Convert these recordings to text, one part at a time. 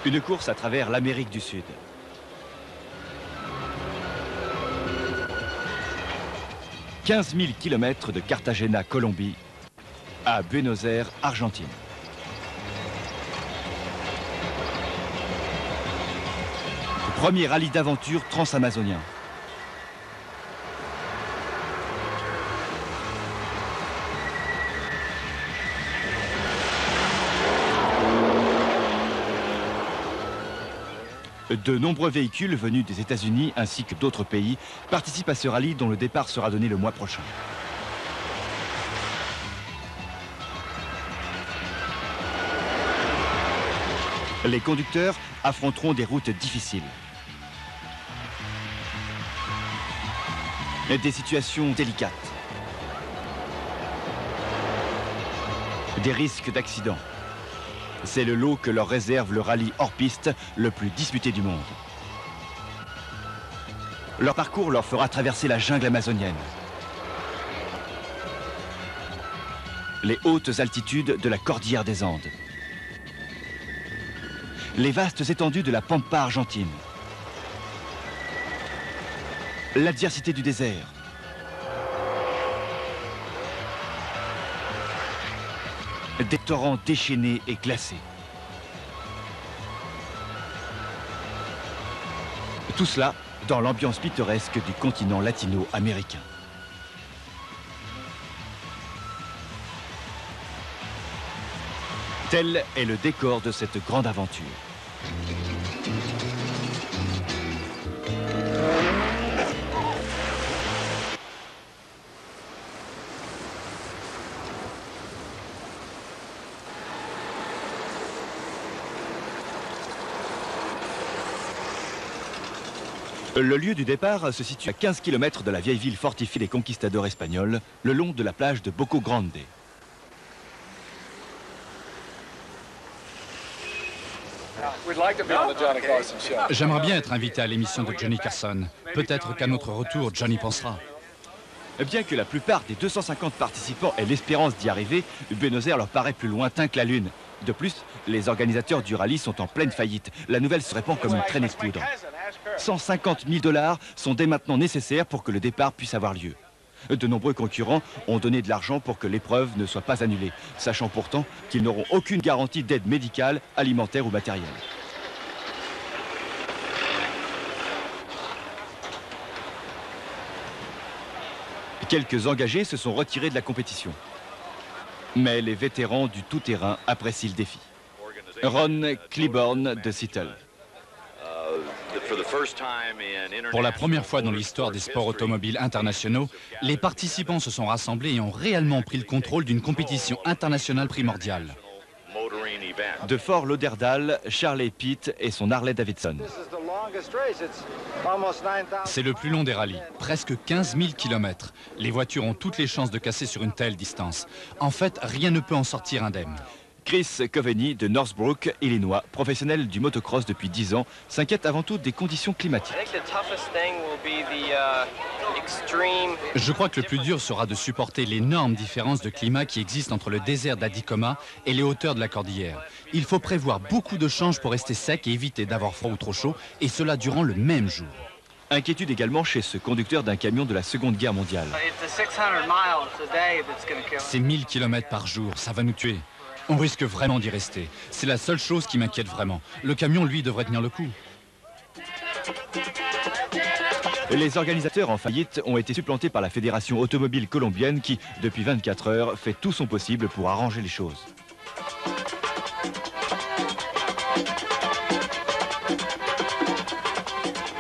Une course à travers l'Amérique du Sud. « 15 000 km de Cartagena, Colombie, à Buenos Aires, Argentine. Le premier rallye d'aventure transamazonien. De nombreux véhicules venus des États-Unis ainsi que d'autres pays participent à ce rallye dont le départ sera donné le mois prochain. Les conducteurs affronteront des routes difficiles. Et des situations délicates. Des risques d'accident. C'est le lot que leur réserve le rallye hors-piste le plus disputé du monde. Leur parcours leur fera traverser la jungle amazonienne, les hautes altitudes de la cordillère des Andes, les vastes étendues de la Pampa argentine, l'adversité du désert, des torrents déchaînés et glacés. Tout cela dans l'ambiance pittoresque du continent latino-américain. Tel est le décor de cette grande aventure. Le lieu du départ se situe à 15 km de la vieille ville fortifiée des conquistadors espagnols, le long de la plage de Boco Grande. J'aimerais bien être invité à l'émission de Johnny Carson. Peut-être qu'à notre retour, Johnny pensera. Bien que la plupart des 250 participants aient l'espérance d'y arriver, Buenos Aires leur paraît plus lointain que la Lune. De plus, les organisateurs du rallye sont en pleine faillite. La nouvelle se répand comme une traînée de poudre. 150 000 $ sont dès maintenant nécessaires pour que le départ puisse avoir lieu. De nombreux concurrents ont donné de l'argent pour que l'épreuve ne soit pas annulée, sachant pourtant qu'ils n'auront aucune garantie d'aide médicale, alimentaire ou matérielle. Quelques engagés se sont retirés de la compétition. Mais les vétérans du tout-terrain apprécient le défi. Ron Cliburn de Seattle. Pour la première fois dans l'histoire des sports automobiles internationaux, les participants se sont rassemblés et ont réellement pris le contrôle d'une compétition internationale primordiale. De Fort Lauderdale, Charley Pitt et son Harley Davidson. C'est le plus long des rallyes, presque 15 000 km. Les voitures ont toutes les chances de casser sur une telle distance. En fait, rien ne peut en sortir indemne. Chris Coveney de Northbrook, Illinois, professionnel du motocross depuis 10 ans, s'inquiète avant tout des conditions climatiques. Je crois que le plus dur sera de supporter l'énorme différence de climat qui existe entre le désert d'Atacama et les hauteurs de la cordillère. Il faut prévoir beaucoup de changes pour rester sec et éviter d'avoir froid ou trop chaud, et cela durant le même jour. Inquiétude également chez ce conducteur d'un camion de la Seconde Guerre mondiale. C'est 1000 km par jour, ça va nous tuer. On risque vraiment d'y rester. C'est la seule chose qui m'inquiète vraiment. Le camion, lui, devrait tenir le coup. Les organisateurs en faillite ont été supplantés par la Fédération automobile colombienne qui, depuis 24 heures, fait tout son possible pour arranger les choses.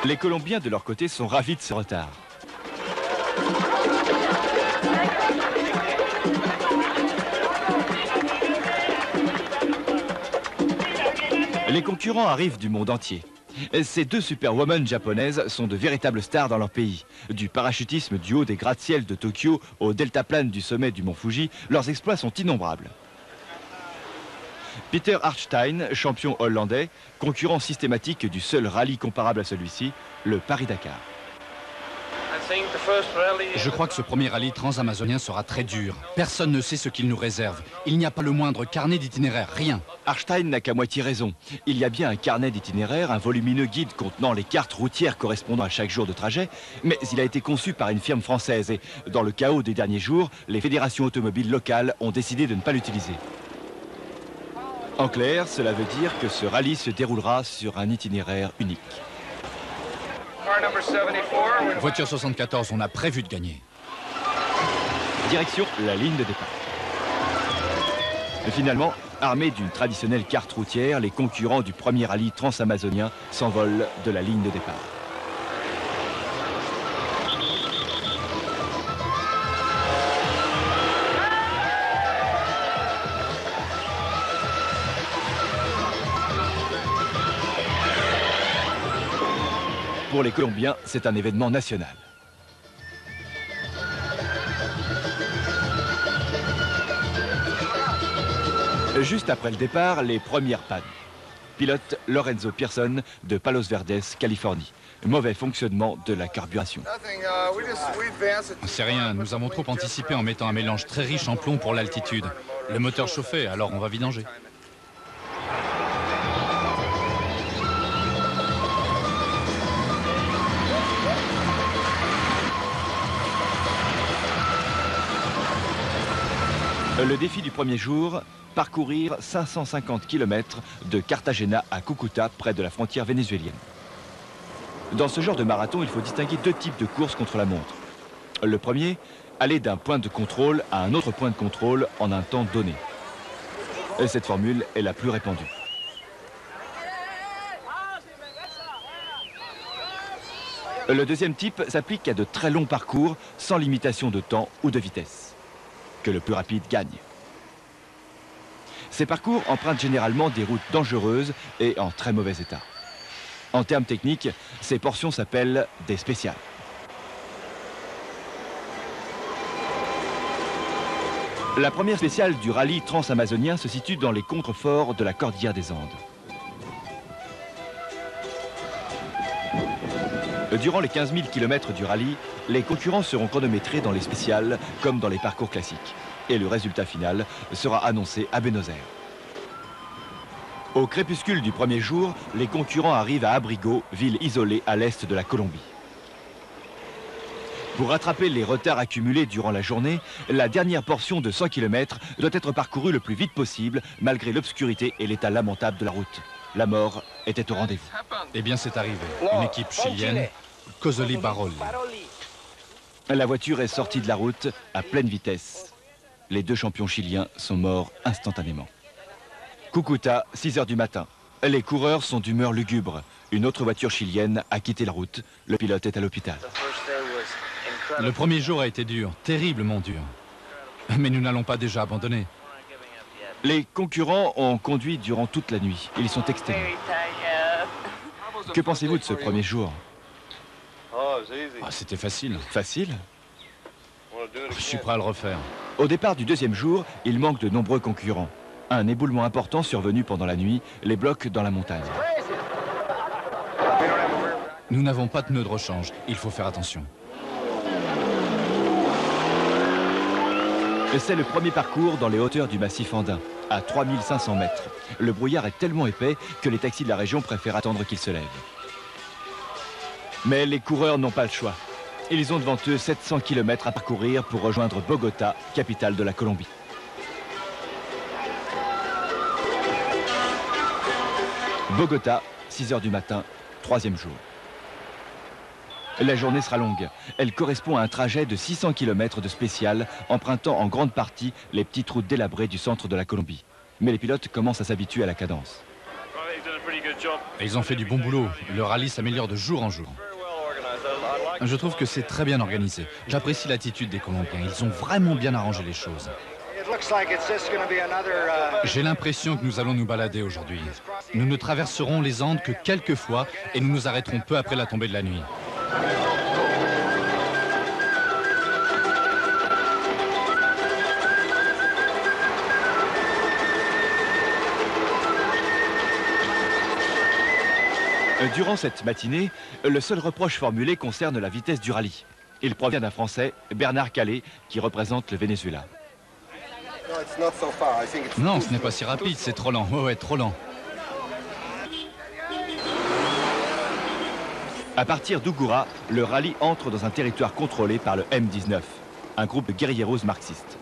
Les Colombiens, de leur côté, sont ravis de ce retard. Les concurrents arrivent du monde entier. Ces deux superwomen japonaises sont de véritables stars dans leur pays. Du parachutisme du haut des gratte-ciel de Tokyo au deltaplane du sommet du mont Fuji, leurs exploits sont innombrables. Peter Hartstein, champion hollandais, concurrent systématique du seul rallye comparable à celui-ci, le Paris-Dakar. Je crois que ce premier rallye transamazonien sera très dur. Personne ne sait ce qu'il nous réserve. Il n'y a pas le moindre carnet d'itinéraire, rien. Hartstein n'a qu'à moitié raison. Il y a bien un carnet d'itinéraire, un volumineux guide contenant les cartes routières correspondant à chaque jour de trajet, mais il a été conçu par une firme française et, dans le chaos des derniers jours, les fédérations automobiles locales ont décidé de ne pas l'utiliser. En clair, cela veut dire que ce rallye se déroulera sur un itinéraire unique. Voiture 74, on a prévu de gagner. Direction la ligne de départ. Et finalement, armés d'une traditionnelle carte routière, les concurrents du premier rallye transamazonien s'envolent de la ligne de départ. Pour les Colombiens, c'est un événement national. Juste après le départ, les premières pannes. Pilote Lorenzo Pearson de Palos Verdes, Californie. Mauvais fonctionnement de la carburation. C'est rien, nous avons trop anticipé en mettant un mélange très riche en plomb pour l'altitude. Le moteur chauffait, alors on va vidanger. Le défi du premier jour, parcourir 550 km de Cartagena à Cúcuta, près de la frontière vénézuélienne. Dans ce genre de marathon, il faut distinguer deux types de courses contre la montre. Le premier, aller d'un point de contrôle à un autre point de contrôle en un temps donné. Et cette formule est la plus répandue. Le deuxième type s'applique à de très longs parcours sans limitation de temps ou de vitesse. Que le plus rapide gagne. Ces parcours empruntent généralement des routes dangereuses et en très mauvais état. En termes techniques, ces portions s'appellent des spéciales. La première spéciale du rallye transamazonien se situe dans les contreforts de la cordillère des Andes. Durant les 15 000 km du rallye, les concurrents seront chronométrés dans les spéciales comme dans les parcours classiques. Et le résultat final sera annoncé à Buenos Aires. Au crépuscule du premier jour, les concurrents arrivent à Abrigo, ville isolée à l'est de la Colombie. Pour rattraper les retards accumulés durant la journée, la dernière portion de 100 km doit être parcourue le plus vite possible, malgré l'obscurité et l'état lamentable de la route. La mort était au rendez-vous. Eh bien, c'est arrivé. Une équipe chilienne, Cosoli Baroli. La voiture est sortie de la route à pleine vitesse. Les deux champions chiliens sont morts instantanément. Cúcuta, 6 heures du matin. Les coureurs sont d'humeur lugubre. Une autre voiture chilienne a quitté la route. Le pilote est à l'hôpital. Le premier jour a été dur, terriblement dur. Mais nous n'allons pas déjà abandonner. Les concurrents ont conduit durant toute la nuit. Ils sont exténués. Que pensez-vous de ce premier jour? Ah, c'était facile. Facile? Je suis prêt à le refaire. Au départ du deuxième jour, il manque de nombreux concurrents. Un éboulement important survenu pendant la nuit les bloque dans la montagne. Nous n'avons pas de pneus de rechange. Il faut faire attention. C'est le premier parcours dans les hauteurs du massif andin, à 3500 mètres. Le brouillard est tellement épais que les taxis de la région préfèrent attendre qu'il se lève. Mais les coureurs n'ont pas le choix. Ils ont devant eux 700 km à parcourir pour rejoindre Bogota, capitale de la Colombie. Bogota, 6 heures du matin, troisième jour. La journée sera longue. Elle correspond à un trajet de 600 km de spécial, empruntant en grande partie les petites routes délabrées du centre de la Colombie. Mais les pilotes commencent à s'habituer à la cadence. Ils ont fait du bon boulot. Le rallye s'améliore de jour en jour. Je trouve que c'est très bien organisé. J'apprécie l'attitude des Colombiens. Ils ont vraiment bien arrangé les choses. J'ai l'impression que nous allons nous balader aujourd'hui. Nous ne traverserons les Andes que quelques fois et nous nous arrêterons peu après la tombée de la nuit. Durant cette matinée, le seul reproche formulé concerne la vitesse du rallye. Il provient d'un Français, Bernard Calais, qui représente le Venezuela. Non, ce n'est pas si rapide, c'est trop lent. Ouais, trop lent. À partir d'Ougoura, le rallye entre dans un territoire contrôlé par le M19, un groupe de guérilleros marxistes.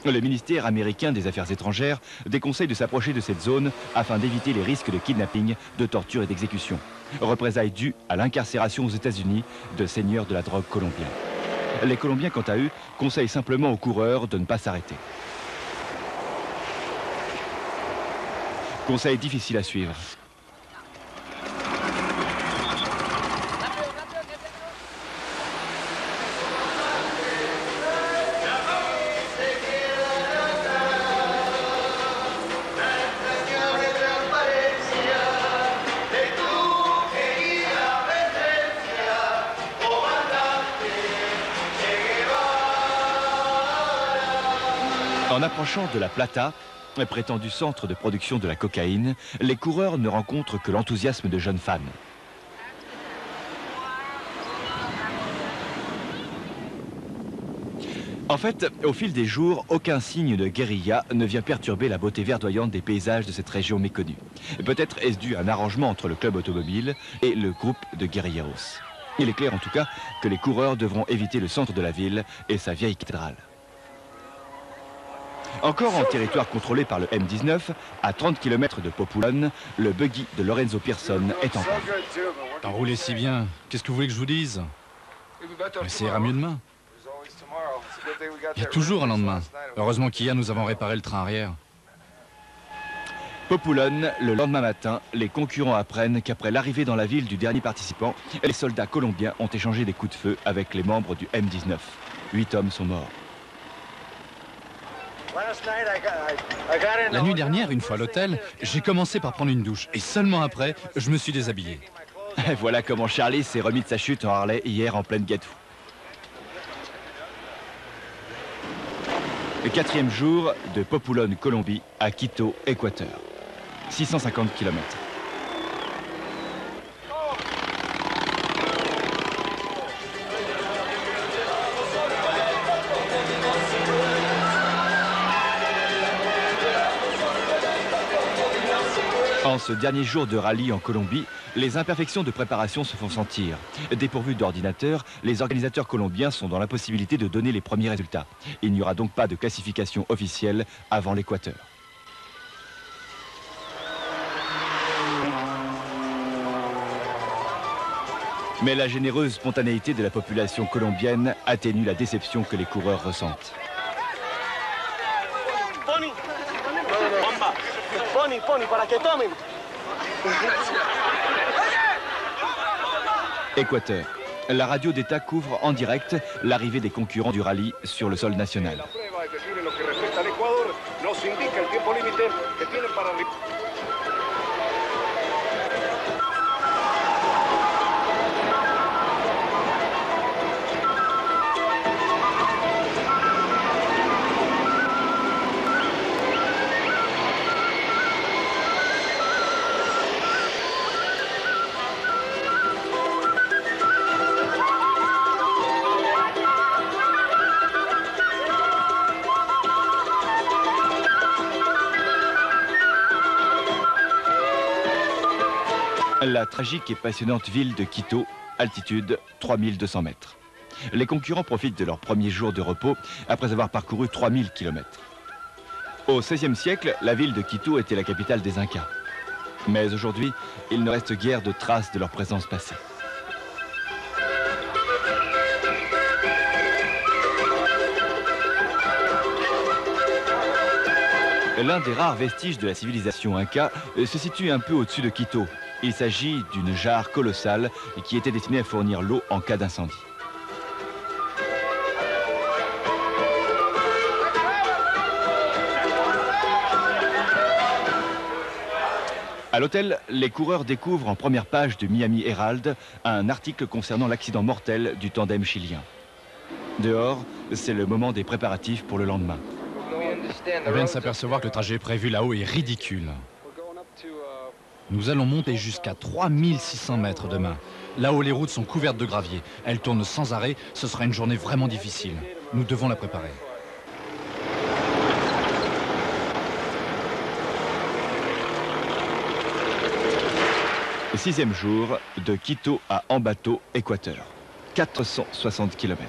Le ministère américain des Affaires étrangères déconseille de s'approcher de cette zone afin d'éviter les risques de kidnapping, de torture et d'exécution. Représailles dues à l'incarcération aux États-Unis de seigneurs de la drogue colombiens. Les Colombiens, quant à eux, conseillent simplement aux coureurs de ne pas s'arrêter. Conseil difficile à suivre. En approchant de La Plata, prétendu centre de production de la cocaïne, les coureurs ne rencontrent que l'enthousiasme de jeunes femmes. En fait, au fil des jours, aucun signe de guérilla ne vient perturber la beauté verdoyante des paysages de cette région méconnue. Peut-être est-ce dû à un arrangement entre le club automobile et le groupe de guérilleros. Il est clair en tout cas que les coureurs devront éviter le centre de la ville et sa vieille cathédrale. Encore en territoire contrôlé par le M19, à 30 km de Populón, le buggy de Lorenzo Pearson est en panne. Enroulez si bien. Qu'est-ce que vous voulez que je vous dise? Mais ça ira mieux demain. Il y a toujours un lendemain. Heureusement qu'hier, nous avons réparé le train arrière. Populón, le lendemain matin, les concurrents apprennent qu'après l'arrivée dans la ville du dernier participant, les soldats colombiens ont échangé des coups de feu avec les membres du M19. 8 hommes sont morts. La nuit dernière, une fois à l'hôtel, j'ai commencé par prendre une douche. Et seulement après, je me suis déshabillé. Voilà comment Charlie s'est remis de sa chute en Harley hier en pleine Guédou. Le 4e jour de Populón, Colombie, à Quito, Équateur. 650 km. En ce dernier jour de rallye en Colombie, les imperfections de préparation se font sentir. Dépourvus d'ordinateur, les organisateurs colombiens sont dans l'impossibilité de donner les premiers résultats. Il n'y aura donc pas de classification officielle avant l'Équateur. Mais la généreuse spontanéité de la population colombienne atténue la déception que les coureurs ressentent. Équateur. La radio d'État couvre en direct l'arrivée des concurrents du rallye sur le sol national. La tragique et passionnante ville de Quito, altitude 3200 mètres. Les concurrents profitent de leur premier jour de repos après avoir parcouru 3000 km. Au XVIe siècle, la ville de Quito était la capitale des Incas. Mais aujourd'hui, il ne reste guère de traces de leur présence passée. L'un des rares vestiges de la civilisation inca se situe un peu au-dessus de Quito. Il s'agit d'une jarre colossale qui était destinée à fournir l'eau en cas d'incendie. À l'hôtel, les coureurs découvrent en première page du Miami Herald un article concernant l'accident mortel du tandem chilien. Dehors, c'est le moment des préparatifs pour le lendemain. On vient de s'apercevoir que le trajet prévu là-haut est ridicule. Nous allons monter jusqu'à 3600 mètres demain. Là-haut, les routes sont couvertes de gravier. Elles tournent sans arrêt. Ce sera une journée vraiment difficile. Nous devons la préparer. Sixième jour, de Quito à Ambato, Équateur. 460 km.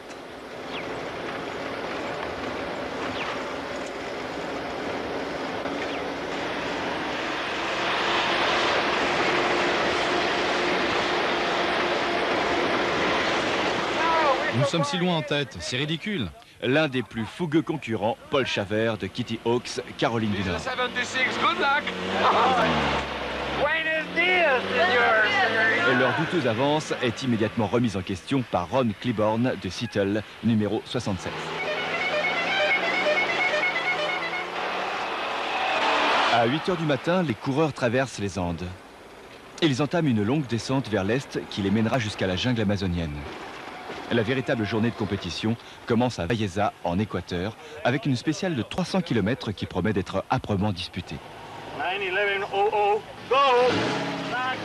Nous sommes si loin en tête, c'est ridicule. L'un des plus fougueux concurrents, Paul Chavert de Kitty Hawks, Caroline du Nord. Et leur douteuse avance est immédiatement remise en question par Ron Cliborn de Seattle, numéro 76. À 8 h du matin, les coureurs traversent les Andes. Ils entament une longue descente vers l'est qui les mènera jusqu'à la jungle amazonienne. La véritable journée de compétition commence à Valleza, en Équateur, avec une spéciale de 300 km qui promet d'être âprement disputée. 9-11-00, go! Back.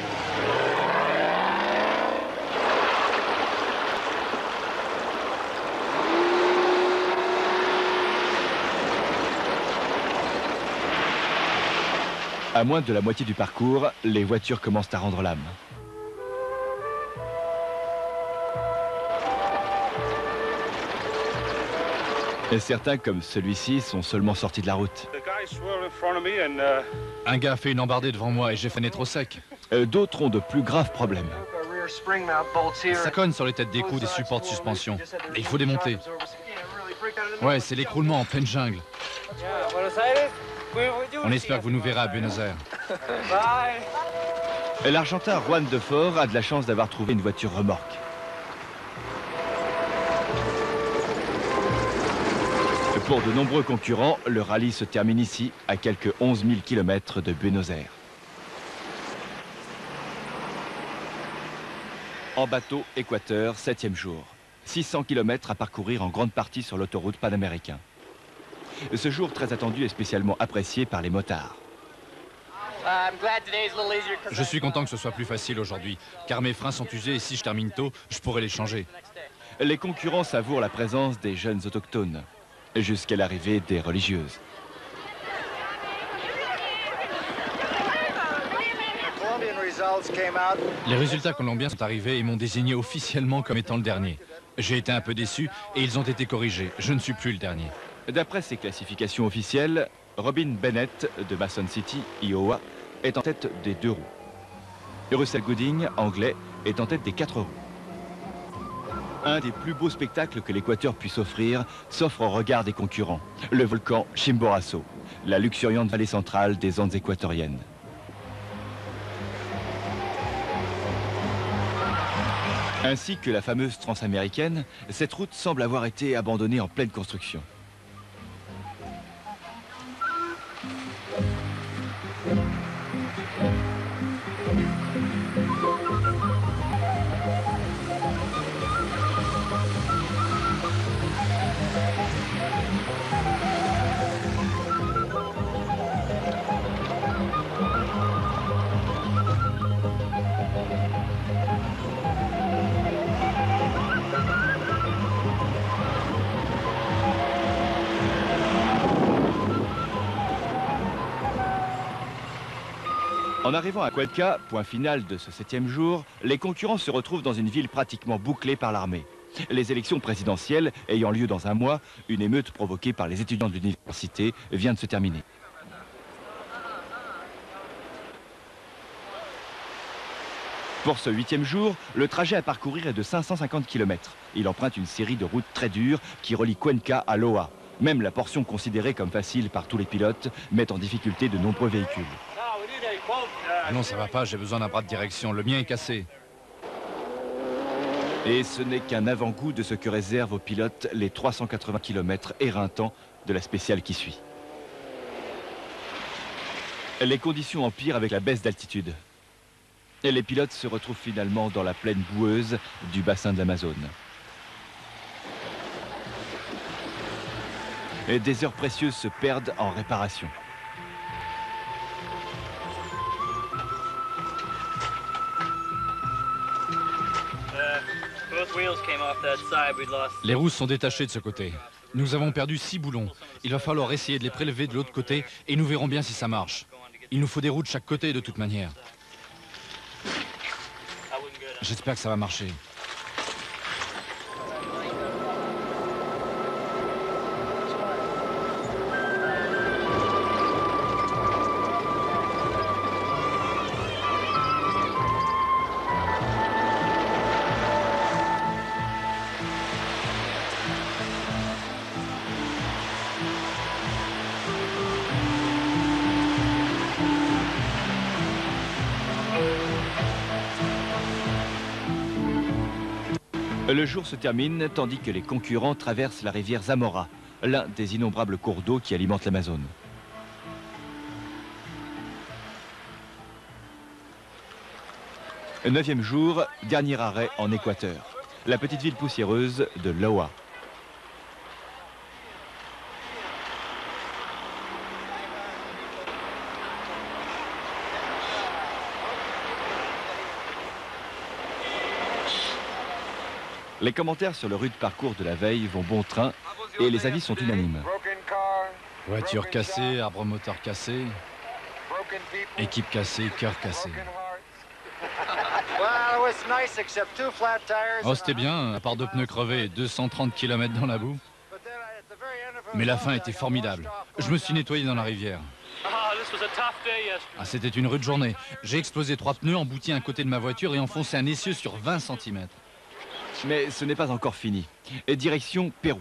À moins de la moitié du parcours, les voitures commencent à rendre l'âme. Et certains, comme celui-ci, sont seulement sortis de la route. Un gars a fait une embardée devant moi et j'ai freiné trop sec. D'autres ont de plus graves problèmes. Ça cogne sur les têtes d'écrou des supports de suspension. Et il faut démonter. Ouais, c'est l'écroulement en pleine jungle. On espère que vous nous verrez à Buenos Aires. L'Argentin Juan Defort a de la chance d'avoir trouvé une voiture remorque. Pour de nombreux concurrents, le rallye se termine ici, à quelques 11 000 km de Buenos Aires. Ambato, Équateur, 7e jour. 600 km à parcourir en grande partie sur l'autoroute panaméricaine. Ce jour très attendu est spécialement apprécié par les motards. Je suis content que ce soit plus facile aujourd'hui, car mes freins sont usés et si je termine tôt, je pourrais les changer. Les concurrents savourent la présence des jeunes autochtones, jusqu'à l'arrivée des religieuses. Les résultats colombiens sont arrivés et m'ont désigné officiellement comme étant le dernier. J'ai été un peu déçu et ils ont été corrigés. Je ne suis plus le dernier. D'après ces classifications officielles, Robin Bennett de Mason City, Iowa, est en tête des 2 roues. Russell Gooding, anglais, est en tête des 4 roues. Un des plus beaux spectacles que l'Équateur puisse offrir s'offre au regard des concurrents, le volcan Chimborazo, la luxuriante vallée centrale des Andes équatoriennes. Ainsi que la fameuse transaméricaine, cette route semble avoir été abandonnée en pleine construction. En arrivant à Cuenca, point final de ce 7e jour, les concurrents se retrouvent dans une ville pratiquement bouclée par l'armée. Les élections présidentielles ayant lieu dans un mois, une émeute provoquée par les étudiants de l'université vient de se terminer. Pour ce 8e jour, le trajet à parcourir est de 550 km. Il emprunte une série de routes très dures qui relient Cuenca à Loa. Même la portion considérée comme facile par tous les pilotes met en difficulté de nombreux véhicules. Ah non, ça va pas, j'ai besoin d'un bras de direction. Le mien est cassé. Et ce n'est qu'un avant-goût de ce que réservent aux pilotes les 380 km éreintants de la spéciale qui suit. Les conditions empirent avec la baisse d'altitude. Et les pilotes se retrouvent finalement dans la plaine boueuse du bassin de l'Amazone. Et des heures précieuses se perdent en réparation. Les roues sont détachées de ce côté. Nous avons perdu 6 boulons. Il va falloir essayer de les prélever de l'autre côté et nous verrons bien si ça marche. Il nous faut des roues de chaque côté de toute manière. J'espère que ça va marcher. Le jour se termine tandis que les concurrents traversent la rivière Zamora, l'un des innombrables cours d'eau qui alimentent l'Amazone. Neuvième jour, dernier arrêt en Équateur, la petite ville poussiéreuse de Loa. Les commentaires sur le rude parcours de la veille vont bon train et les avis sont unanimes. Voiture cassée, arbre moteur cassé, équipe cassée, cœur cassé. Oh, c'était bien, à part 2 pneus crevés et 230 km dans la boue. Mais la fin était formidable. Je me suis nettoyé dans la rivière. Ah, c'était une rude journée. J'ai explosé 3 pneus, embouti un côté de ma voiture et enfoncé un essieu sur 20 cm. Mais ce n'est pas encore fini. Et direction Pérou.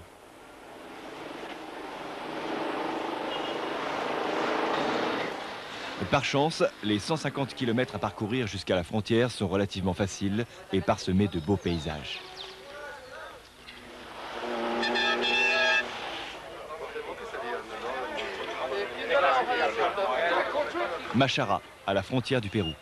Par chance, les 150 km à parcourir jusqu'à la frontière sont relativement faciles et parsemés de beaux paysages. Machara, à la frontière du Pérou.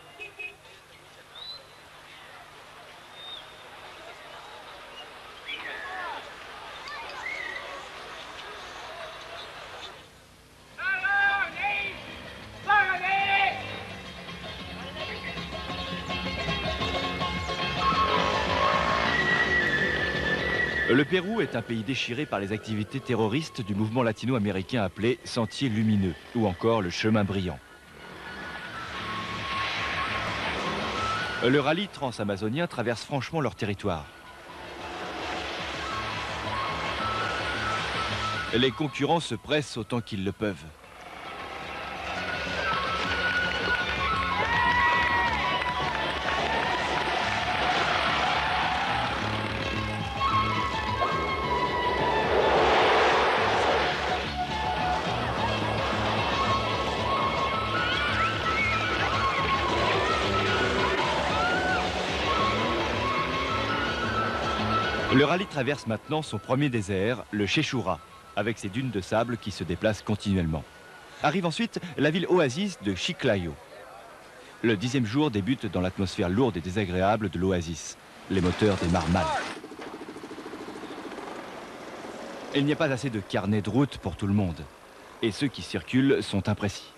Le Pérou est un pays déchiré par les activités terroristes du mouvement latino-américain appelé Sentier Lumineux, ou encore le Chemin Brillant. Le rallye transamazonien traverse franchement leur territoire. Les concurrents se pressent autant qu'ils le peuvent. Le rallye traverse maintenant son premier désert, le Chechura, avec ses dunes de sable qui se déplacent continuellement. Arrive ensuite la ville oasis de Chiclayo. Le 10e jour débute dans l'atmosphère lourde et désagréable de l'oasis. Les moteurs démarrent mal. Il n'y a pas assez de carnet de route pour tout le monde. Et ceux qui circulent sont imprécis.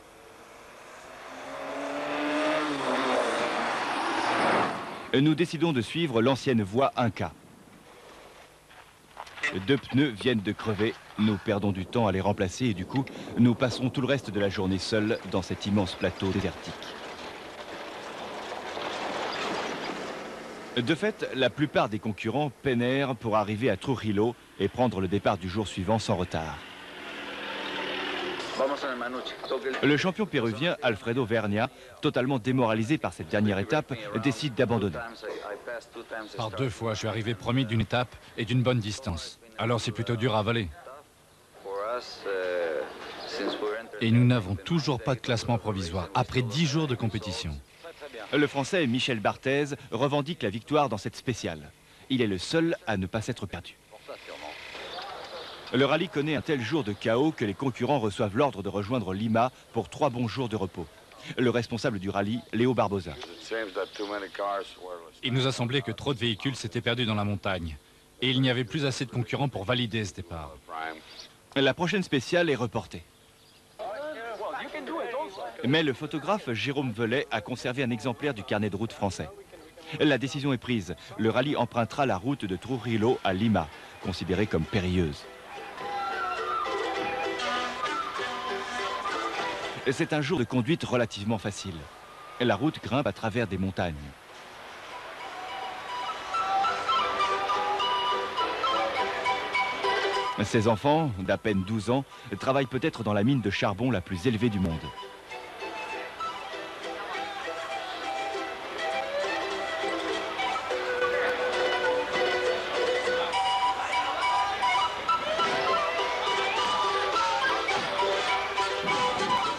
Nous décidons de suivre l'ancienne voie Inca. 2 pneus viennent de crever, nous perdons du temps à les remplacer et du coup, nous passerons tout le reste de la journée seuls dans cet immense plateau désertique. De fait, la plupart des concurrents peinèrent pour arriver à Trujillo et prendre le départ du jour suivant sans retard. Le champion péruvien Alfredo Vernia, totalement démoralisé par cette dernière étape, décide d'abandonner. Par 2 fois, je suis arrivé premier d'une étape et d'une bonne distance. Alors c'est plutôt dur à avaler. Et nous n'avons toujours pas de classement provisoire, après 10 jours de compétition. Le Français Michel Barthez revendique la victoire dans cette spéciale. Il est le seul à ne pas s'être perdu. Le rallye connaît un tel jour de chaos que les concurrents reçoivent l'ordre de rejoindre Lima pour 3 bons jours de repos. le responsable du rallye, Léo Barbosa. Il nous a semblé que trop de véhicules s'étaient perdus dans la montagne. Et il n'y avait plus assez de concurrents pour valider ce départ. La prochaine spéciale est reportée. Mais le photographe Jérôme Velay a conservé un exemplaire du carnet de route français. La décision est prise. Le rallye empruntera la route de Trujillo à Lima, considérée comme périlleuse. C'est un jour de conduite relativement facile. La route grimpe à travers des montagnes. Ces enfants, d'à peine 12 ans, travaillent peut-être dans la mine de charbon la plus élevée du monde.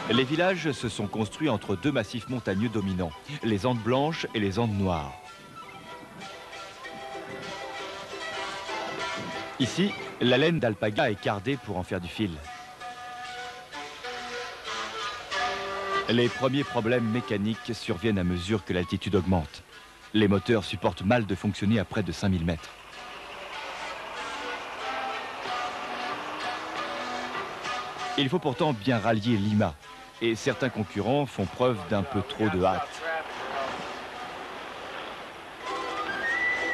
Les villages se sont construits entre deux massifs montagneux dominants, les Andes blanches et les Andes noires. Ici, la laine d'alpaga est cardée pour en faire du fil. Les premiers problèmes mécaniques surviennent à mesure que l'altitude augmente. Les moteurs supportent mal de fonctionner à près de 5000 mètres. Il faut pourtant bien rallier Lima. Et certains concurrents font preuve d'un peu trop de hâte.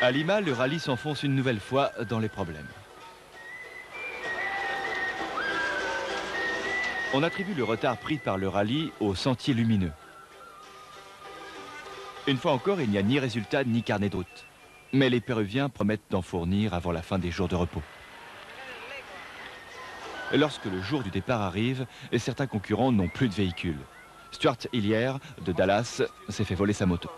À Lima, le rallye s'enfonce une nouvelle fois dans les problèmes. On attribue le retard pris par le rallye au sentier lumineux. Une fois encore, il n'y a ni résultat ni carnet de route. Mais les Péruviens promettent d'en fournir avant la fin des jours de repos. Lorsque le jour du départ arrive, certains concurrents n'ont plus de véhicules. Stuart Hillier, de Dallas, s'est fait voler sa moto.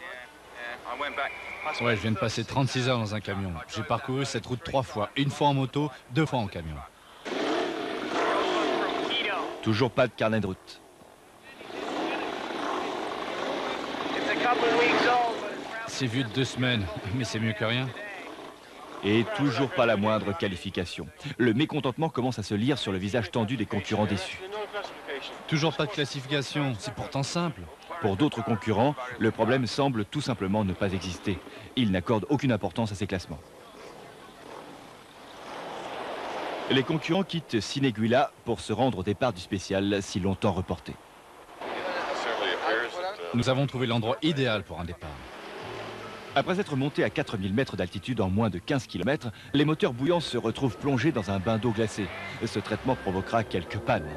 Ouais, je viens de passer 36 heures dans un camion. J'ai parcouru cette route 3 fois, une fois en moto, 2 fois en camion. Toujours pas de carnet de route. C'est vieux de 2 semaines, mais c'est mieux que rien. Et toujours pas la moindre qualification. Le mécontentement commence à se lire sur le visage tendu des concurrents déçus. Toujours pas de classification, c'est pourtant simple. Pour d'autres concurrents, le problème semble tout simplement ne pas exister. Ils n'accordent aucune importance à ces classements. Les concurrents quittent Siniguila pour se rendre au départ du spécial si longtemps reporté. Nous avons trouvé l'endroit idéal pour un départ. Après être montés à 4000 mètres d'altitude en moins de 15 km, les moteurs bouillants se retrouvent plongés dans un bain d'eau glacée. Ce traitement provoquera quelques pannes.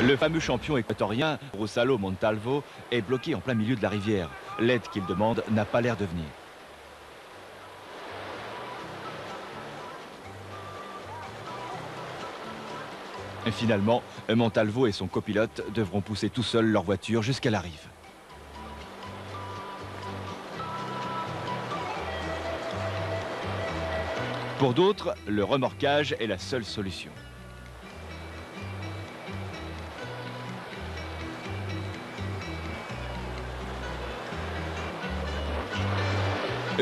Le fameux champion équatorien, Gonzalo Montalvo, est bloqué en plein milieu de la rivière. L'aide qu'il demande n'a pas l'air de venir. Et finalement, Montalvo et son copilote devront pousser tout seuls leur voiture jusqu'à la rive. Pour d'autres, le remorquage est la seule solution.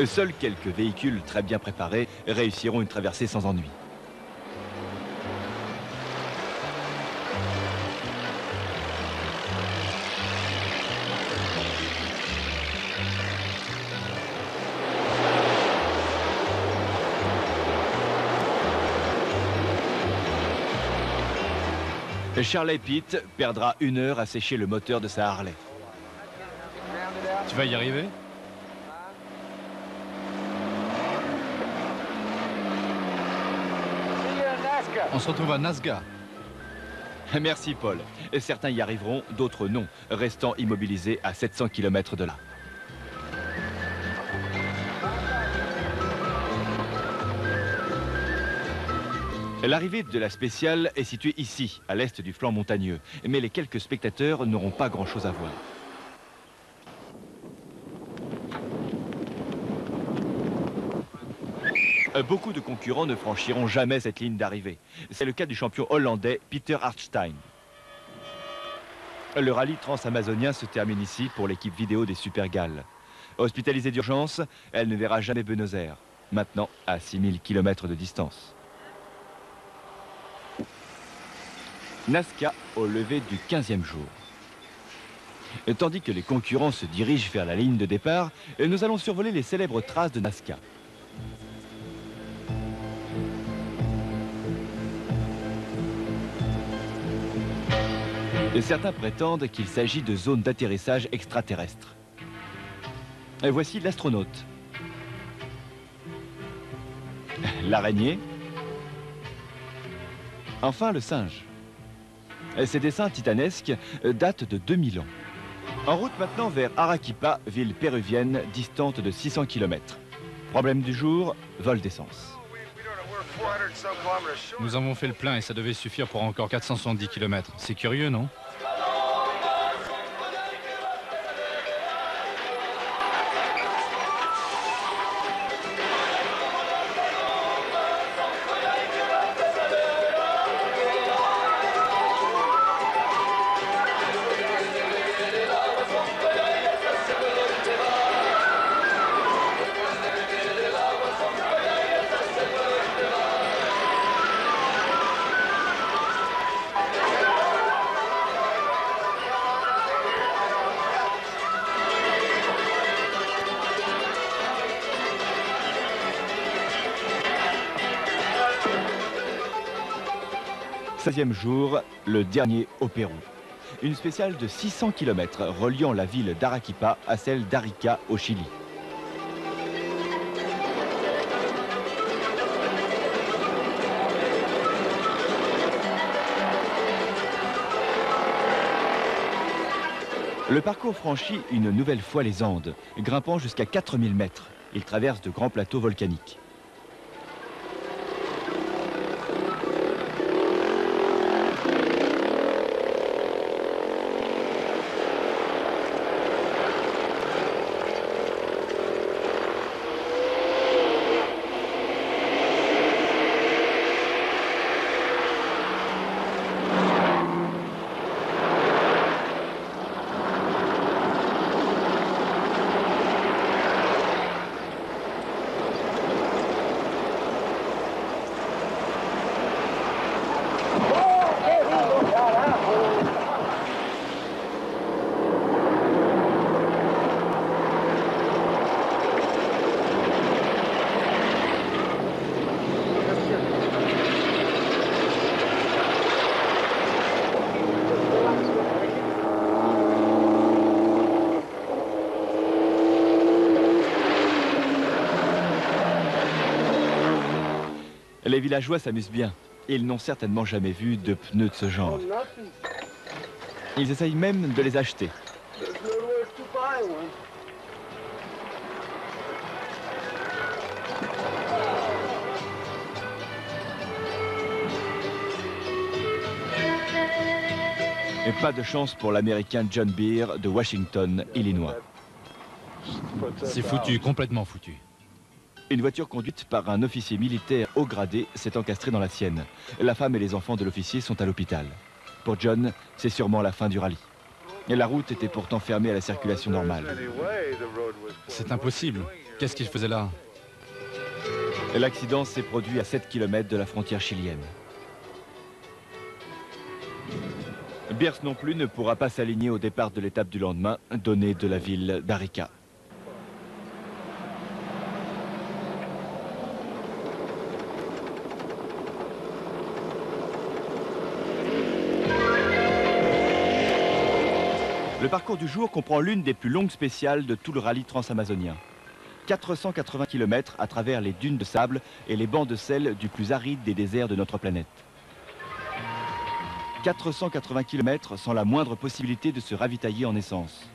Seuls quelques véhicules très bien préparés réussiront une traversée sans ennui. Charlie Pitt perdra 1 heure à sécher le moteur de sa Harley. Tu vas y arriver ? On se retrouve à Nazca. Merci Paul. Certains y arriveront, d'autres non, restant immobilisés à 700 km de là. L'arrivée de la spéciale est située ici, à l'est du flanc montagneux. Mais les quelques spectateurs n'auront pas grand-chose à voir. Beaucoup de concurrents ne franchiront jamais cette ligne d'arrivée. C'est le cas du champion hollandais Peter Hartstein. Le rallye transamazonien se termine ici pour l'équipe vidéo des Super Galles. Hospitalisée d'urgence, elle ne verra jamais Buenos Aires, maintenant à 6000 km de distance. Nazca au lever du 15e jour. Tandis que les concurrents se dirigent vers la ligne de départ, nous allons survoler les célèbres traces de Nazca. Et certains prétendent qu'il s'agit de zones d'atterrissage extraterrestres. Et voici l'astronaute. L'araignée. Enfin le singe. Ces dessins titanesques datent de 2000 ans. En route maintenant vers Arequipa, ville péruvienne distante de 600 km. Problème du jour, vol d'essence. Nous avons fait le plein et ça devait suffire pour encore 470 km. C'est curieux, non? « 16e jour, le dernier au Pérou. Une spéciale de 600 km reliant la ville d'Arequipa à celle d'Arica au Chili. Le parcours franchit une nouvelle fois les Andes, grimpant jusqu'à 4000 mètres. Il traverse de grands plateaux volcaniques. Les villageois s'amusent bien. Ils n'ont certainement jamais vu de pneus de ce genre. Ils essayent même de les acheter. Et pas de chance pour l'Américain John Beer de Washington, Illinois. C'est foutu, complètement foutu. Une voiture conduite par un officier militaire haut gradé s'est encastrée dans la sienne. La femme et les enfants de l'officier sont à l'hôpital. Pour John, c'est sûrement la fin du rallye. Et la route était pourtant fermée à la circulation normale. C'est impossible. Qu'est-ce qu'il faisait là? L'accident s'est produit à 7 km de la frontière chilienne. Bierce non plus ne pourra pas s'aligner au départ de l'étape du lendemain, donnée de la ville d'Arica. Le parcours du jour comprend l'une des plus longues spéciales de tout le rallye transamazonien. 480 km à travers les dunes de sable et les bancs de sel du plus aride des déserts de notre planète. 480 km sans la moindre possibilité de se ravitailler en essence.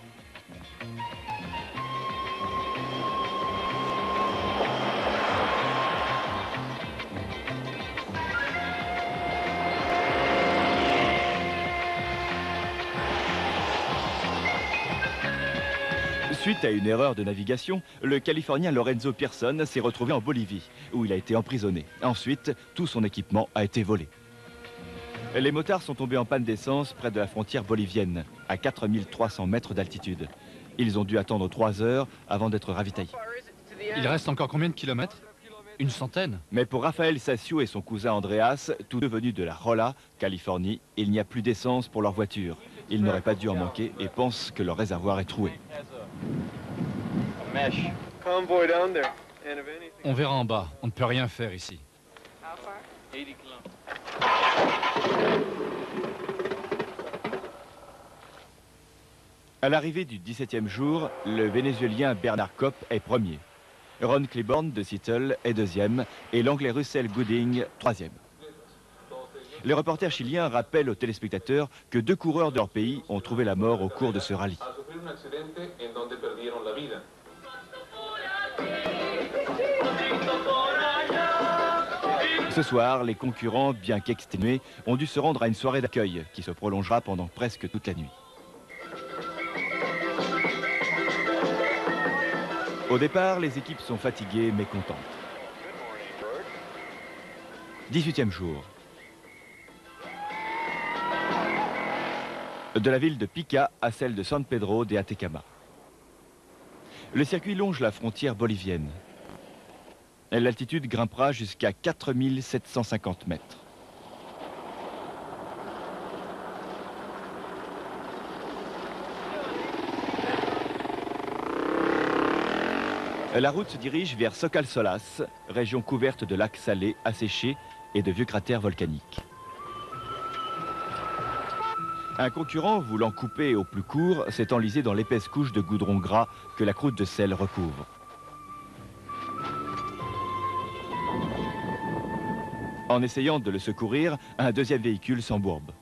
Suite à une erreur de navigation, le Californien Lorenzo Pearson s'est retrouvé en Bolivie, où il a été emprisonné. Ensuite, tout son équipement a été volé. Les motards sont tombés en panne d'essence près de la frontière bolivienne, à 4300 mètres d'altitude. Ils ont dû attendre 3 heures avant d'être ravitaillés. Il reste encore combien de kilomètres? Une centaine? Mais pour Rafael Sassio et son cousin Andreas, tous deux venus de la Rolla, Californie, il n'y a plus d'essence pour leur voiture. Ils n'auraient pas dû en manquer et pensent que leur réservoir est troué. On verra en bas. On ne peut rien faire ici. À l'arrivée du 17e jour, le Vénézuélien Bernard Kopp est premier. Ron Claiborne de Seattle est deuxième et l'Anglais Russell Gooding troisième. Les reporters chiliens rappellent aux téléspectateurs que 2 coureurs de leur pays ont trouvé la mort au cours de ce rallye. Ce soir, les concurrents, bien qu'exténués, ont dû se rendre à une soirée d'accueil qui se prolongera pendant presque toute la nuit. Au départ, les équipes sont fatiguées mais contentes. 18e jour. De la ville de Pica à celle de San Pedro de Atacama. Le circuit longe la frontière bolivienne. L'altitude grimpera jusqu'à 4750 mètres. La route se dirige vers Socal-Solas, région couverte de lacs salés asséchés et de vieux cratères volcaniques. Un concurrent voulant couper au plus court s'est enlisé dans l'épaisse couche de goudron gras que la croûte de sel recouvre. En essayant de le secourir, un deuxième véhicule s'embourbe.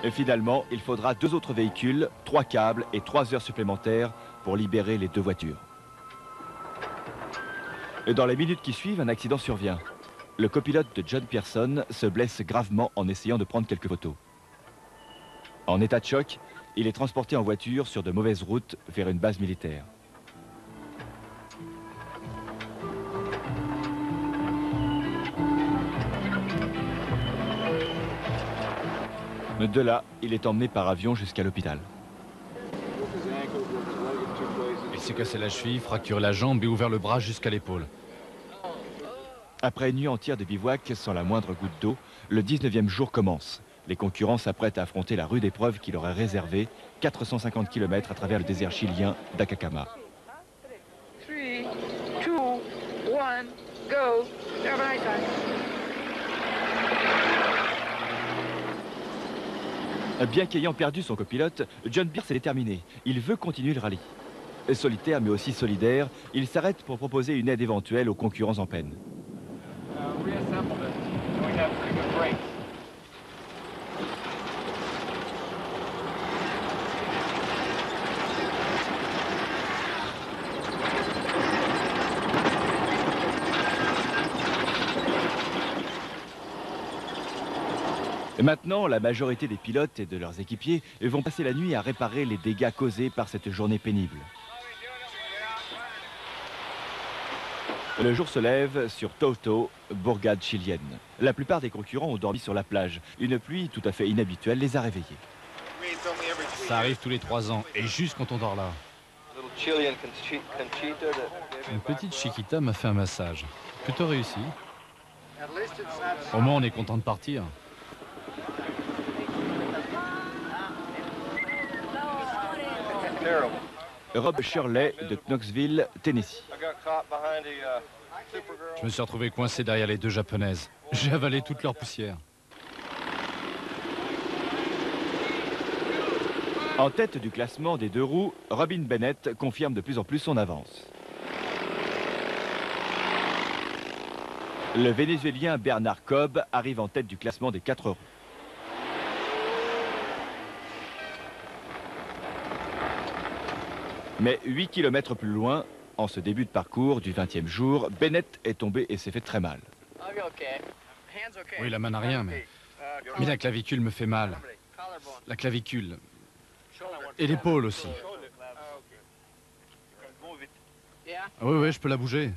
Et finalement, il faudra 2 autres véhicules, 3 câbles et 3 heures supplémentaires pour libérer les 2 voitures. Et dans les minutes qui suivent, un accident survient. Le copilote de John Pearson se blesse gravement en essayant de prendre quelques photos. En état de choc, il est transporté en voiture sur de mauvaises routes vers une base militaire. De là, il est emmené par avion jusqu'à l'hôpital. Il s'est cassé la cheville, fracturé la jambe et ouvert le bras jusqu'à l'épaule. Après une nuit entière de bivouac sans la moindre goutte d'eau, le 19e jour commence. Les concurrents s'apprêtent à affronter la rude épreuve qui leur est réservée, 450 km à travers le désert chilien d'Atacama. 3, 2, 1, go. Have a nice time. Bien qu'ayant perdu son copilote, John Pierce est déterminé. Il veut continuer le rallye. Solitaire mais aussi solidaire, il s'arrête pour proposer une aide éventuelle aux concurrents en peine. Maintenant, la majorité des pilotes et de leurs équipiers vont passer la nuit à réparer les dégâts causés par cette journée pénible. Le jour se lève sur Toto, bourgade chilienne. La plupart des concurrents ont dormi sur la plage. Une pluie tout à fait inhabituelle les a réveillés. Ça arrive tous les 3 ans, et juste quand on dort là. Une petite Chiquita m'a fait un massage. Plutôt réussi. Au moins, on est content de partir. Rob Shirley de Knoxville, Tennessee. Je me suis retrouvé coincé derrière les 2 japonaises. J'ai avalé toute leur poussière. En tête du classement des 2 roues, Robin Bennett confirme de plus en plus son avance. Le Vénézuélien Bernard Kopp arrive en tête du classement des 4 roues. Mais 8 km plus loin, en ce début de parcours du 20e jour, Bennett est tombé et s'est fait très mal. Oui, la main n'a rien, mais la clavicule me fait mal. La clavicule. Et l'épaule aussi. Oui, oui, je peux la bouger.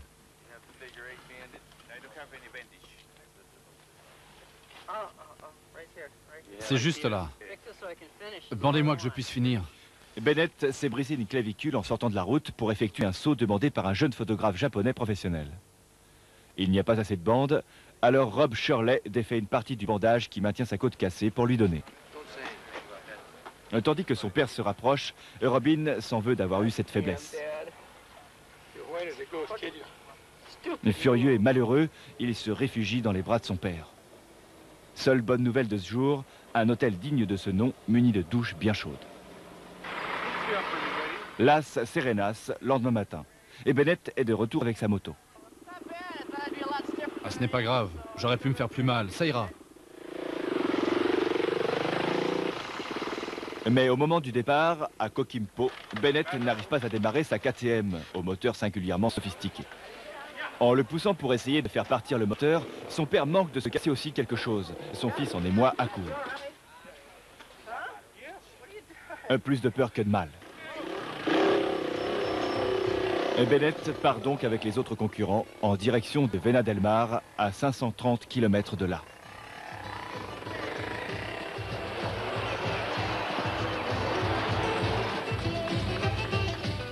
C'est juste là. Demandez-moi que je puisse finir. Bennett s'est brisé une clavicule en sortant de la route pour effectuer un saut demandé par un jeune photographe japonais professionnel. Il n'y a pas assez de bande, alors Rob Shirley défait une partie du bandage qui maintient sa côte cassée pour lui donner. Tandis que son père se rapproche, Robin s'en veut d'avoir eu cette faiblesse. Furieux et malheureux, il se réfugie dans les bras de son père. Seule bonne nouvelle de ce jour, un hôtel digne de ce nom, muni de douches bien chaudes. Las Serenas, lendemain matin. Et Bennett est de retour avec sa moto. Ah, ce n'est pas grave. J'aurais pu me faire plus mal. Ça ira. Mais au moment du départ, à Coquimpo, Bennett n'arrive pas à démarrer sa KTM, au moteur singulièrement sophistiqué. En le poussant pour essayer de faire partir le moteur, son père manque de se casser aussi quelque chose. Son fils en émoi à court. Plus de peur que de mal. Bennett part donc avec les autres concurrents en direction de Vena del Mar, à 530 km de là.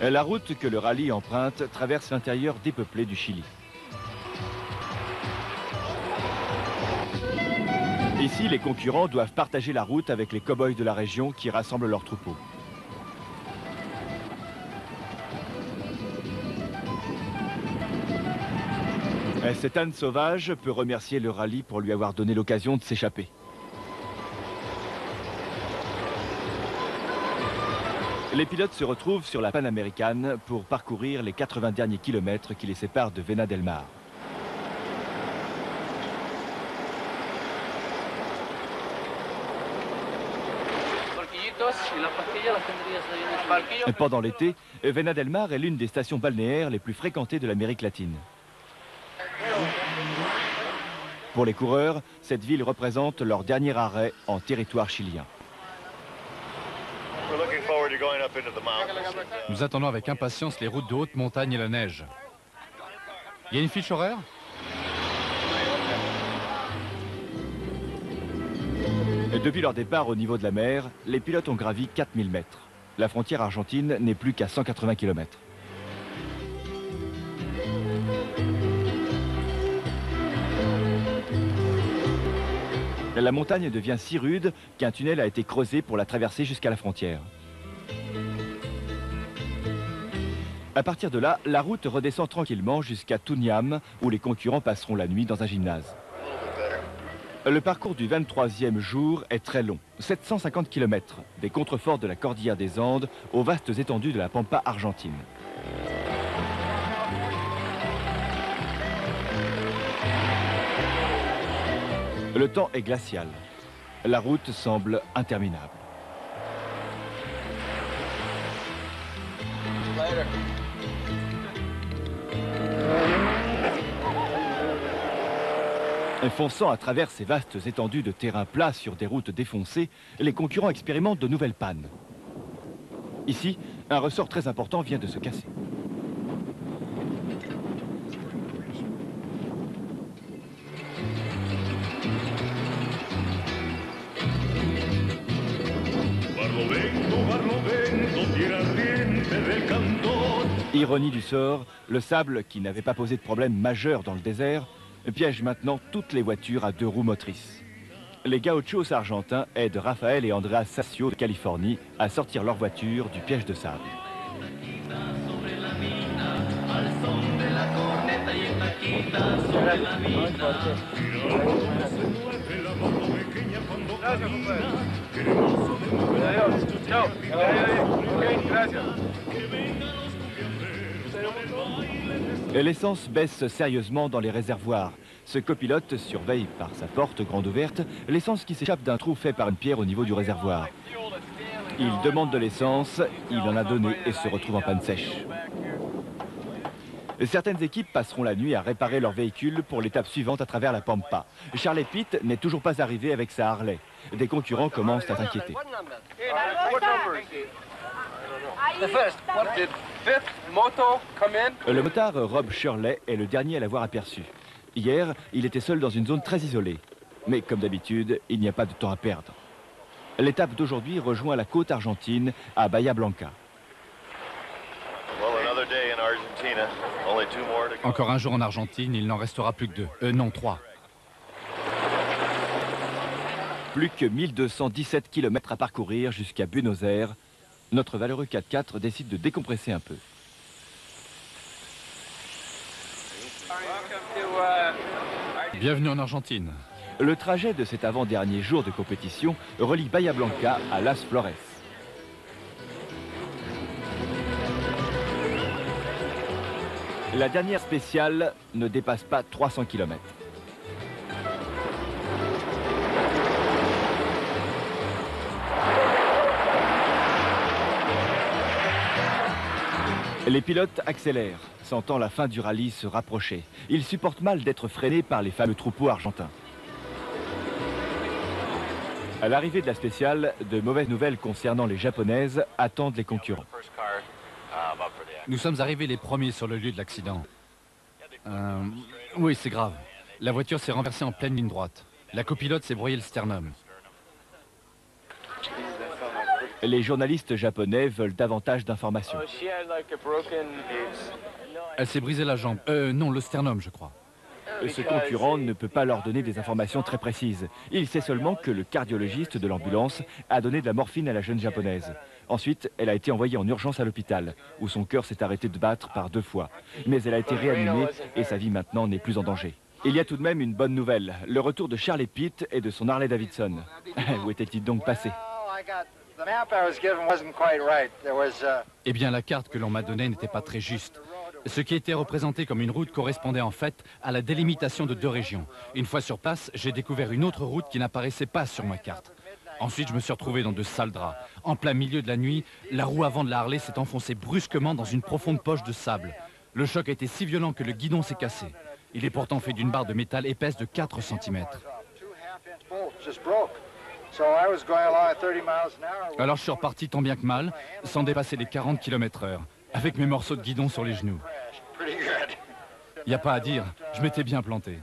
La route que le rallye emprunte traverse l'intérieur dépeuplé du Chili. Ici, les concurrents doivent partager la route avec les cow-boys de la région qui rassemblent leurs troupeaux. Cet âne sauvage peut remercier le rallye pour lui avoir donné l'occasion de s'échapper. Les pilotes se retrouvent sur la Panaméricaine pour parcourir les 80 derniers kilomètres qui les séparent de Vena del Mar. Pendant l'été, Vena del Mar est l'une des stations balnéaires les plus fréquentées de l'Amérique latine. Pour les coureurs, cette ville représente leur dernier arrêt en territoire chilien. Nous attendons avec impatience les routes de haute montagne et la neige. Il y a une fiche horaire? Depuis leur départ au niveau de la mer, les pilotes ont gravi 4000 mètres. La frontière argentine n'est plus qu'à 180 km. La montagne devient si rude qu'un tunnel a été creusé pour la traverser jusqu'à la frontière. À partir de là, la route redescend tranquillement jusqu'à Tuniam, où les concurrents passeront la nuit dans un gymnase. Le parcours du 23e jour est très long, 750 km, des contreforts de la cordillère des Andes aux vastes étendues de la Pampa argentine. Le temps est glacial. La route semble interminable. Fonçant à travers ces vastes étendues de terrain plat sur des routes défoncées, les concurrents expérimentent de nouvelles pannes. Ici, un ressort très important vient de se casser. Ironie du sort, le sable, qui n'avait pas posé de problème majeur dans le désert, piège maintenant toutes les voitures à 2 roues motrices. Les gauchos argentins aident Rafael et Andreas Sassio de Californie à sortir leur voiture du piège de sable. L'essence baisse sérieusement dans les réservoirs. Ce copilote surveille par sa porte grande ouverte l'essence qui s'échappe d'un trou fait par une pierre au niveau du réservoir. Il demande de l'essence, il en a donné et se retrouve en panne sèche. Certaines équipes passeront la nuit à réparer leur véhicule pour l'étape suivante à travers la Pampa. Charles Pitt n'est toujours pas arrivé avec sa Harley. Des concurrents commencent à s'inquiéter. Le motard Rob Shirley est le dernier à l'avoir aperçu. Hier, il était seul dans une zone très isolée. Mais comme d'habitude, il n'y a pas de temps à perdre. L'étape d'aujourd'hui rejoint la côte argentine à Bahia Blanca. Encore un jour en Argentine, il n'en restera plus que deux. Non, 3. Plus que 1217 km à parcourir jusqu'à Buenos Aires. Notre valeureux 4x4 décide de décompresser un peu. Bienvenue en Argentine. Le trajet de cet avant-dernier jour de compétition relie Bahia Blanca à Las Flores. La dernière spéciale ne dépasse pas 300 km. Les pilotes accélèrent, sentant la fin du rallye se rapprocher. Ils supportent mal d'être freinés par les fameux troupeaux argentins. À l'arrivée de la spéciale, de mauvaises nouvelles concernant les japonaises attendent les concurrents. Nous sommes arrivés les premiers sur le lieu de l'accident. Oui, c'est grave. La voiture s'est renversée en pleine ligne droite. La copilote s'est broyé le sternum. Les journalistes japonais veulent davantage d'informations. Elle s'est brisé la jambe. Non, le sternum, je crois. Ce concurrent ne peut pas leur donner des informations très précises. Il sait seulement que le cardiologiste de l'ambulance a donné de la morphine à la jeune japonaise. Ensuite, elle a été envoyée en urgence à l'hôpital, où son cœur s'est arrêté de battre par 2 fois. Mais elle a été réanimée et sa vie maintenant n'est plus en danger. Il y a tout de même une bonne nouvelle, le retour de Charlie Pitt et de son Harley Davidson. Où était-il donc passé? Eh bien, la carte que l'on m'a donnée n'était pas très juste. Ce qui était représenté comme une route correspondait en fait à la délimitation de 2 régions. Une fois sur place, j'ai découvert une autre route qui n'apparaissait pas sur ma carte. Ensuite, je me suis retrouvé dans de sales draps. En plein milieu de la nuit, la roue avant de la Harley s'est enfoncée brusquement dans une profonde poche de sable. Le choc a été si violent que le guidon s'est cassé. Il est pourtant fait d'une barre de métal épaisse de 4 cm. Alors je suis reparti tant bien que mal, sans dépasser les 40 km/h, avec mes morceaux de guidon sur les genoux. Il n'y a pas à dire, je m'étais bien planté.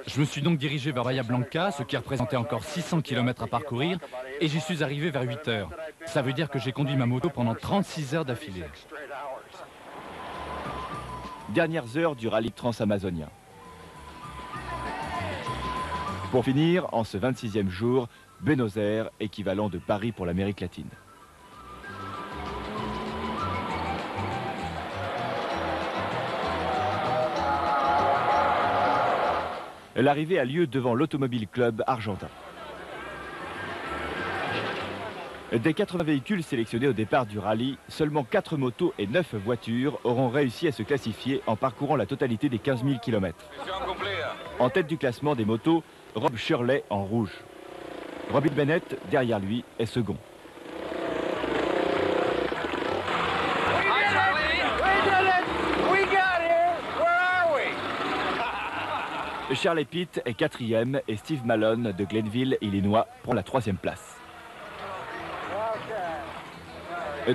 Je me suis donc dirigé vers Bahia Blanca, ce qui représentait encore 600 km à parcourir, et j'y suis arrivé vers 8 heures. Ça veut dire que j'ai conduit ma moto pendant 36 heures d'affilée. Dernières heures du rallye transamazonien. Pour finir, en ce 26e jour, Buenos Aires, équivalent de Paris pour l'Amérique latine. L'arrivée a lieu devant l'Automobile Club argentin. Des 80 véhicules sélectionnés au départ du rallye, seulement 4 motos et 9 voitures auront réussi à se classifier en parcourant la totalité des 15 000 km. En tête du classement des motos, Rob Shirley en rouge. Robin Bennett, derrière lui, est second. Charlie Pitt est 4e et Steve Malone de Glenville, Illinois, prend la 3e place.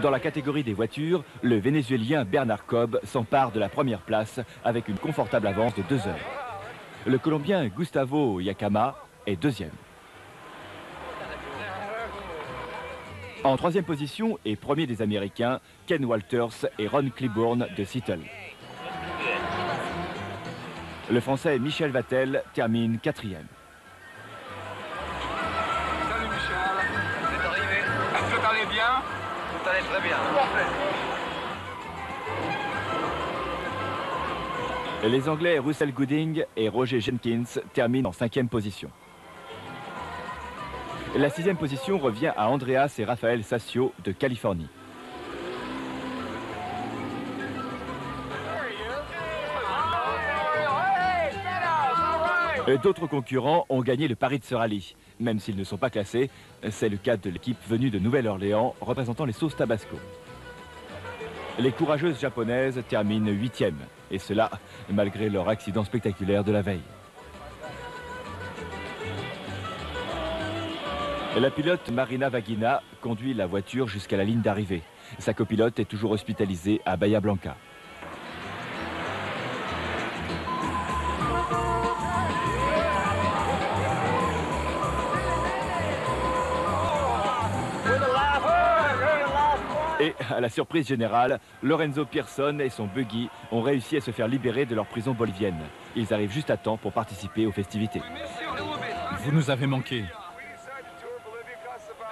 Dans la catégorie des voitures, le Vénézuélien Bernard Cobb s'empare de la première place avec une confortable avance de 2 heures. Le Colombien Gustavo Yakama est 2e. En 3e position et premier des Américains, Ken Walters et Ron Claiborne de Seattle. Le Français Michel Vattel termine 4e. Salut Michel, c'est arrivé. Tout allait bien? Tout allait très bien. Parfait. Les Anglais Russell Gooding et Roger Jenkins terminent en 5e position. La 6e position revient à Andreas et Raphaël Sassio de Californie. D'autres concurrents ont gagné le pari de ce rallye. Même s'ils ne sont pas classés, c'est le cas de l'équipe venue de Nouvelle-Orléans représentant les sauces Tabasco. Les courageuses japonaises terminent 8e, et cela malgré leur accident spectaculaire de la veille. La pilote Marina Vagina conduit la voiture jusqu'à la ligne d'arrivée. Sa copilote est toujours hospitalisée à Bahia Blanca. Et à la surprise générale, Lorenzo Pearson et son buggy ont réussi à se faire libérer de leur prison bolivienne. Ils arrivent juste à temps pour participer aux festivités. Vous nous avez manqué.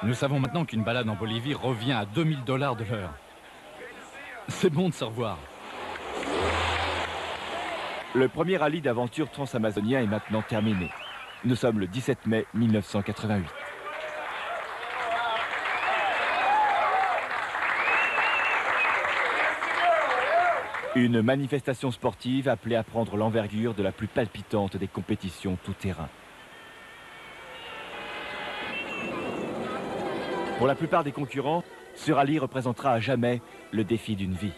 Nous savons maintenant qu'une balade en Bolivie revient à $2000 de l'heure. C'est bon de se revoir. Le premier rallye d'aventure transamazonien est maintenant terminé. Nous sommes le 17 mai 1988. Une manifestation sportive appelée à prendre l'envergure de la plus palpitante des compétitions tout-terrain. Pour la plupart des concurrents, ce rallye représentera à jamais le défi d'une vie.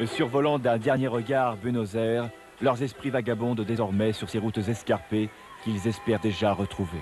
Survolant d'un dernier regard Buenos Aires, leurs esprits vagabondent désormais sur ces routes escarpées qu'ils espèrent déjà retrouver.